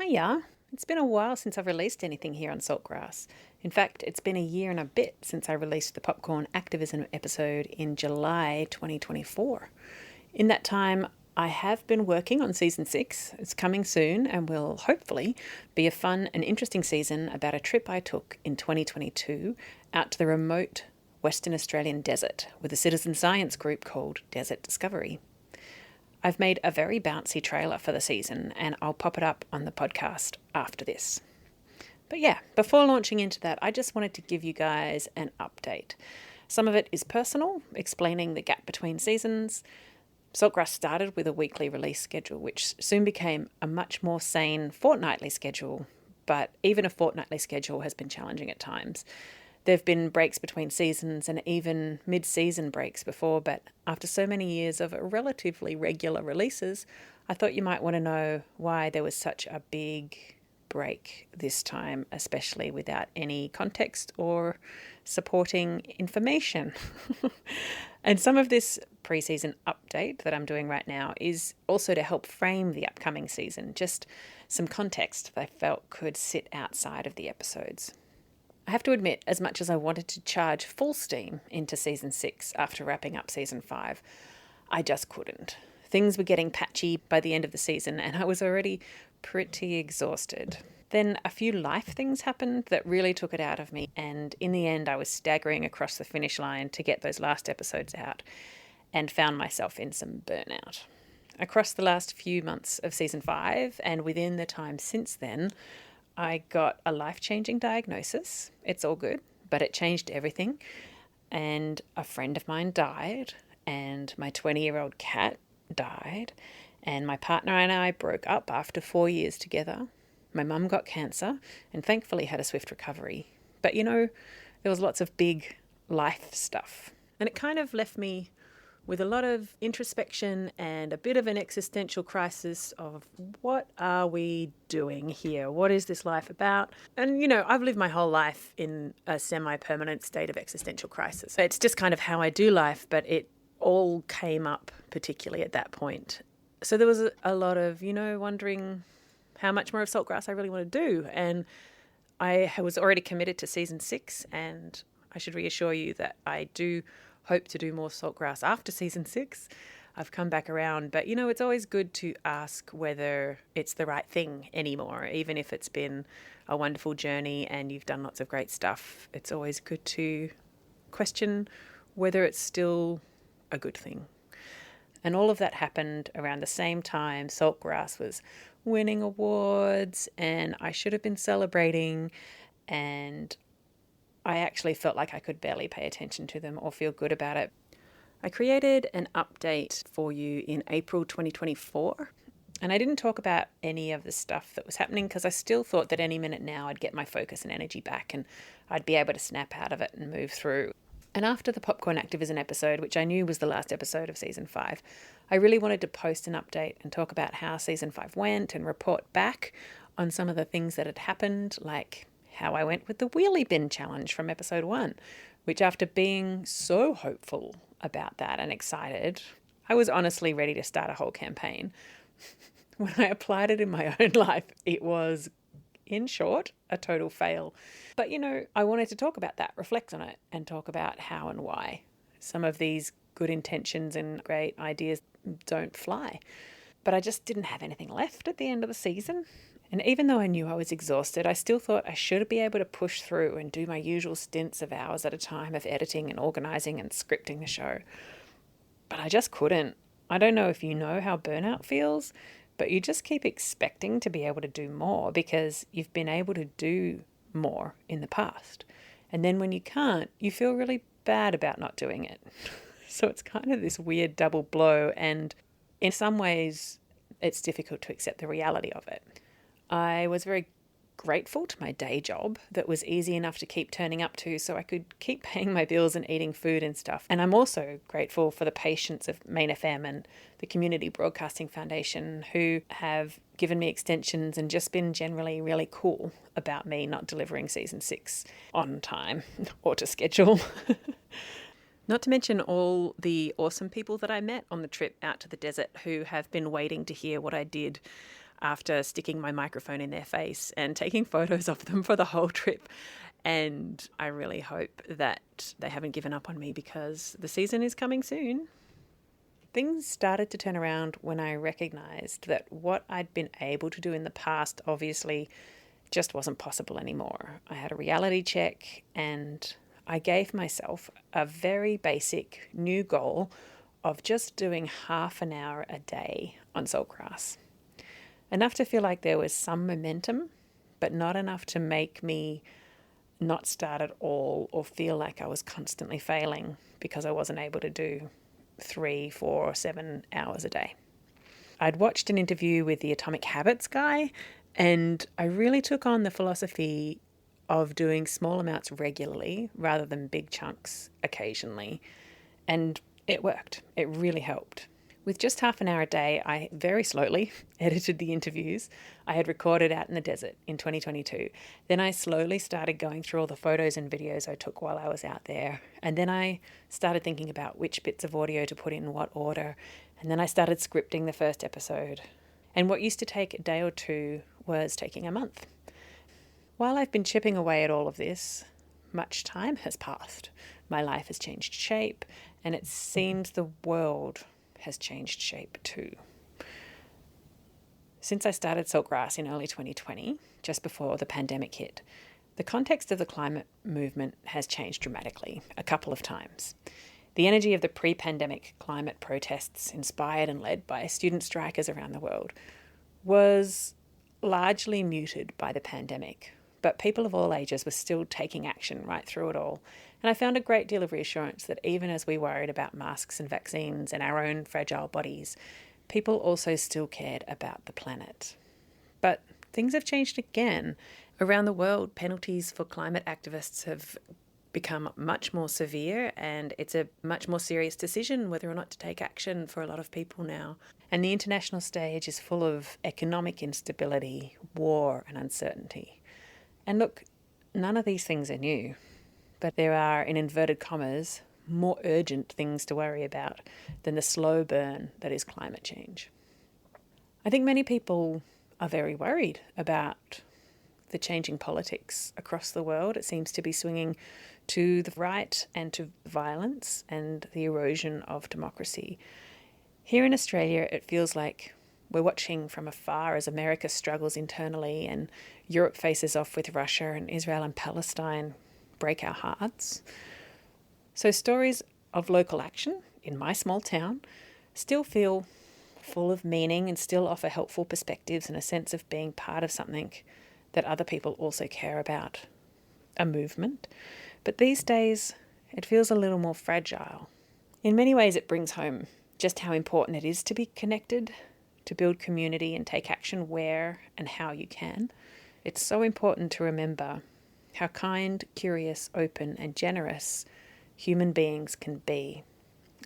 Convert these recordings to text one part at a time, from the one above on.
Hiya! It's been a while since I've released anything here on Saltgrass. In fact, it's been a year and a bit since I released the Popcorn Activism episode in July 2024. In that time, I have been working on season 6. It's coming soon and will hopefully be a fun and interesting season about a trip I took in 2022 out to the remote Western Australian desert with a citizen science group called Desert Discovery. I've made a very bouncy trailer for the season and I'll pop it up on the podcast after this. But yeah, before launching into that, I just wanted to give you guys an update. Some of it is personal, explaining the gap between seasons. Saltgrass started with a weekly release schedule, which soon became a much more sane fortnightly schedule, but even a fortnightly schedule has been challenging at times. There have been breaks between seasons and even mid-season breaks before, but after so many years of relatively regular releases, I thought you might want to know why there was such a big break this time, especially without any context or supporting information. And some of this preseason update that I'm doing right now is also to help frame the upcoming season, just some context that I felt could sit outside of the episodes. I have to admit, as much as I wanted to charge full steam into season 6 after wrapping up season 5, I just couldn't. Things were getting patchy by the end of the season and I was already pretty exhausted. Then a few life things happened that really took it out of me, and in the end I was staggering across the finish line to get those last episodes out and found myself in some burnout. Across the last few months of season 5 and within the time since then, I got a life-changing diagnosis. It's all good, but it changed everything. And a friend of mine died, and my 20-year-old cat died, and my partner and I broke up after 4 years together. My mum got cancer and thankfully had a swift recovery. But there was lots of big life stuff. And it kind of left me with a lot of introspection and a bit of an existential crisis of what are we doing here? What is this life about? And, I've lived my whole life in a semi-permanent state of existential crisis. It's just kind of how I do life, but it all came up particularly at that point. So there was a lot of, wondering how much more of Saltgrass I really want to do. And I was already committed to season 6, and I should reassure you that I do hope to do more Saltgrass after season 6. I've come back around, but it's always good to ask whether it's the right thing anymore, even if it's been a wonderful journey and you've done lots of great stuff. It's always good to question whether it's still a good thing. And all of that happened around the same time Saltgrass was winning awards and I should have been celebrating, and I actually felt like I could barely pay attention to them or feel good about it. I created an update for you in April 2024, and I didn't talk about any of the stuff that was happening because I still thought that any minute now I'd get my focus and energy back and I'd be able to snap out of it and move through. And after the Popcorn Activism episode, which I knew was the last episode of season 5, I really wanted to post an update and talk about how season 5 went and report back on some of the things that had happened, like how I went with the wheelie bin challenge from episode 1, which after being so hopeful about that and excited, I was honestly ready to start a whole campaign. When I applied it in my own life, it was, in short, a total fail. But I wanted to talk about that, reflect on it, and talk about how and why some of these good intentions and great ideas don't fly. But I just didn't have anything left at the end of the season. And even though I knew I was exhausted, I still thought I should be able to push through and do my usual stints of hours at a time of editing and organising and scripting the show. But I just couldn't. I don't know if you know how burnout feels, but you just keep expecting to be able to do more because you've been able to do more in the past. And then when you can't, you feel really bad about not doing it. So it's kind of this weird double blow, and in some ways it's difficult to accept the reality of it. I was very grateful to my day job that was easy enough to keep turning up to so I could keep paying my bills and eating food and stuff. And I'm also grateful for the patience of Main FM and the Community Broadcasting Foundation, who have given me extensions and just been generally really cool about me not delivering season 6 on time or to schedule. Not to mention all the awesome people that I met on the trip out to the desert who have been waiting to hear what I did after sticking my microphone in their face and taking photos of them for the whole trip. And I really hope that they haven't given up on me because the season is coming soon. Things started to turn around when I recognised that what I'd been able to do in the past obviously just wasn't possible anymore. I had a reality check and I gave myself a very basic new goal of just doing half an hour a day on Saltgrass. Enough to feel like there was some momentum, but not enough to make me not start at all or feel like I was constantly failing because I wasn't able to do 3, 4, 7 hours a day. I'd watched an interview with the Atomic Habits guy, and I really took on the philosophy of doing small amounts regularly rather than big chunks occasionally. And it worked. It really helped. With just half an hour a day, I very slowly edited the interviews I had recorded out in the desert in 2022. Then I slowly started going through all the photos and videos I took while I was out there. And then I started thinking about which bits of audio to put in what order. And then I started scripting the first episode. And what used to take a day or two was taking a month. While I've been chipping away at all of this, much time has passed. My life has changed shape, and it seems the world has changed shape too. Since I started Saltgrass in early 2020, just before the pandemic hit, the context of the climate movement has changed dramatically a couple of times. The energy of the pre-pandemic climate protests, inspired and led by student strikers around the world, was largely muted by the pandemic, but people of all ages were still taking action right through it all. And I found a great deal of reassurance that even as we worried about masks and vaccines and our own fragile bodies, people also still cared about the planet. But things have changed again. Around the world, penalties for climate activists have become much more severe, and it's a much more serious decision whether or not to take action for a lot of people now. And the international stage is full of economic instability, war, and uncertainty. And look, none of these things are new, but there are, in inverted commas, more urgent things to worry about than the slow burn that is climate change. I think many people are very worried about the changing politics across the world. It seems to be swinging to the right and to violence and the erosion of democracy. Here in Australia, it feels like we're watching from afar as America struggles internally and Europe faces off with Russia, and Israel and Palestine break our hearts. So stories of local action in my small town still feel full of meaning and still offer helpful perspectives and a sense of being part of something that other people also care about, a movement. But these days, it feels a little more fragile. In many ways, it brings home just how important it is to be connected, to build community and take action where and how you can. It's so important to remember how kind, curious, open, and generous human beings can be.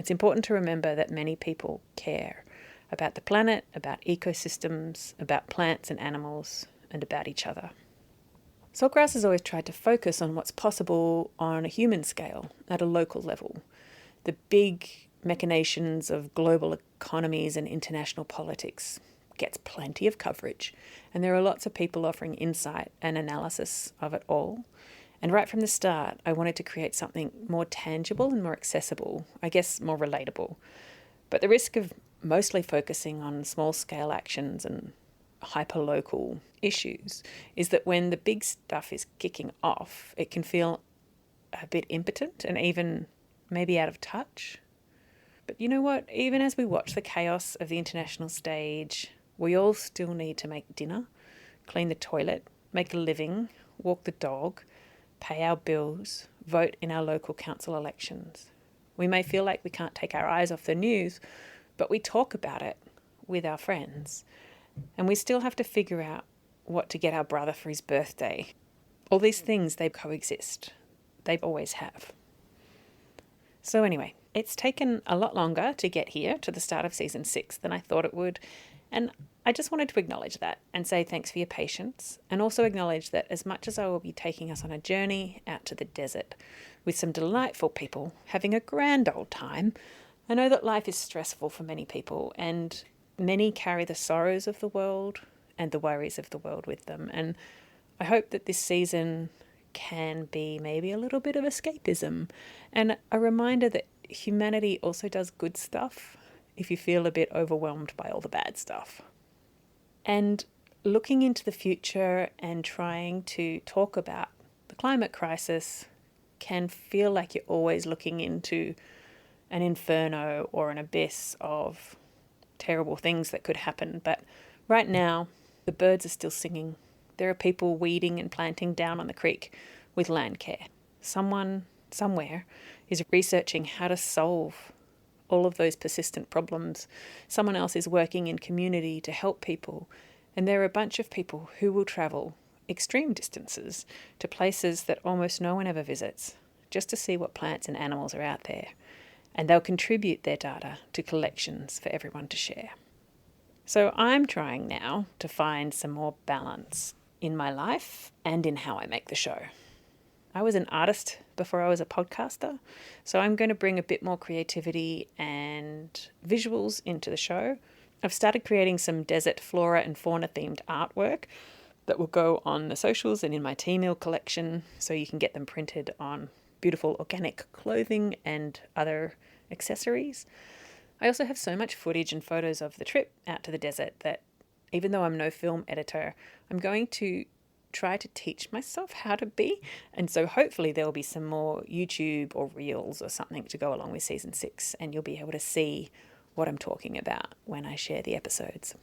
It's important to remember that many people care about the planet, about ecosystems, about plants and animals, and about each other. Saltgrass has always tried to focus on what's possible on a human scale, at a local level. The big machinations of global economies and international politics gets plenty of coverage, and there are lots of people offering insight and analysis of it all. And right from the start, I wanted to create something more tangible and more accessible, I guess more relatable. But the risk of mostly focusing on small-scale actions and hyper-local issues is that when the big stuff is kicking off, it can feel a bit impotent and even maybe out of touch. But you know what? Even as we watch the chaos of the international stage, we all still need to make dinner, clean the toilet, make a living, walk the dog, pay our bills, vote in our local council elections. We may feel like we can't take our eyes off the news, but we talk about it with our friends. And we still have to figure out what to get our brother for his birthday. All these things, they coexist. They always have. So anyway, it's taken a lot longer to get here to the start of season 6 than I thought it would. And I just wanted to acknowledge that and say thanks for your patience, and also acknowledge that as much as I will be taking us on a journey out to the desert with some delightful people having a grand old time, I know that life is stressful for many people, and many carry the sorrows of the world and the worries of the world with them. And I hope that this season can be maybe a little bit of escapism and a reminder that humanity also does good stuff if you feel a bit overwhelmed by all the bad stuff. And looking into the future and trying to talk about the climate crisis can feel like you're always looking into an inferno or an abyss of terrible things that could happen. But right now, the birds are still singing. There are people weeding and planting down on the creek with land care. Someone, somewhere, is researching how to solve all of those persistent problems. Someone else is working in community to help people. And there are a bunch of people who will travel extreme distances to places that almost no one ever visits, just to see what plants and animals are out there. And they'll contribute their data to collections for everyone to share. So I'm trying now to find some more balance in my life and in how I make the show. I was an artist before I was a podcaster, so I'm going to bring a bit more creativity and visuals into the show. I've started creating some desert flora and fauna themed artwork that will go on the socials and in my tea meal collection, so you can get them printed on beautiful organic clothing and other accessories. I also have so much footage and photos of the trip out to the desert that even though I'm no film editor, I'm going to try to teach myself how to be. And so hopefully there will be some more YouTube or Reels or something to go along with season 6, and you'll be able to see what I'm talking about when I share the episodes.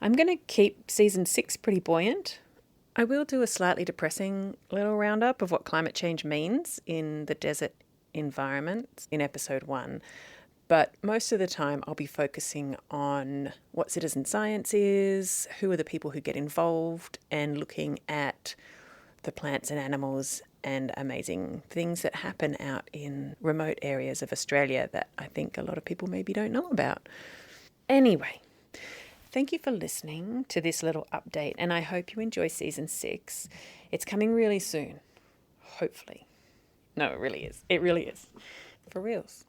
I'm going to keep season 6 pretty buoyant. I will do a slightly depressing little roundup of what climate change means in the desert environment in episode 1. But most of the time I'll be focusing on what citizen science is, who are the people who get involved, and looking at the plants and animals and amazing things that happen out in remote areas of Australia that I think a lot of people maybe don't know about. Anyway, thank you for listening to this little update, and I hope you enjoy season 6. It's coming really soon, hopefully. No, it really is. It really is. For reals.